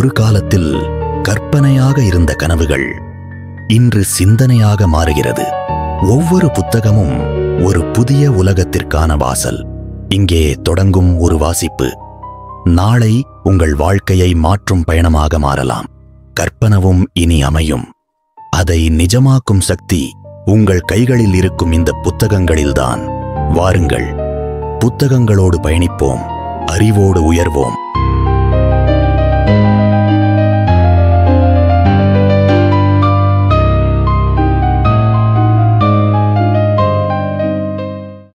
ஒரு காலத்தில் கற்பனையாக இருந்த கனவுகள் இன்று சிந்தனையாக மாறுகிறது. ஒவ்வொரு புத்தகமும் ஒரு புதிய உலகத்திற்கான வாசல். இங்கே தொடங்கும் ஒரு வாசிப்பு நாளை உங்கள் வாழ்க்கையை மாற்றும் பயணமாக மாறலாம். கற்பனவும் இனி அமையும். அதை நிஜமாக்கும் சக்தி உங்கள் கைகளில் இருக்கும் இந்த புத்தகங்களில்தான். வாருங்கள், புத்தகங்களோடு பயணிப்போம், அறிவோடு உயர்வோம்.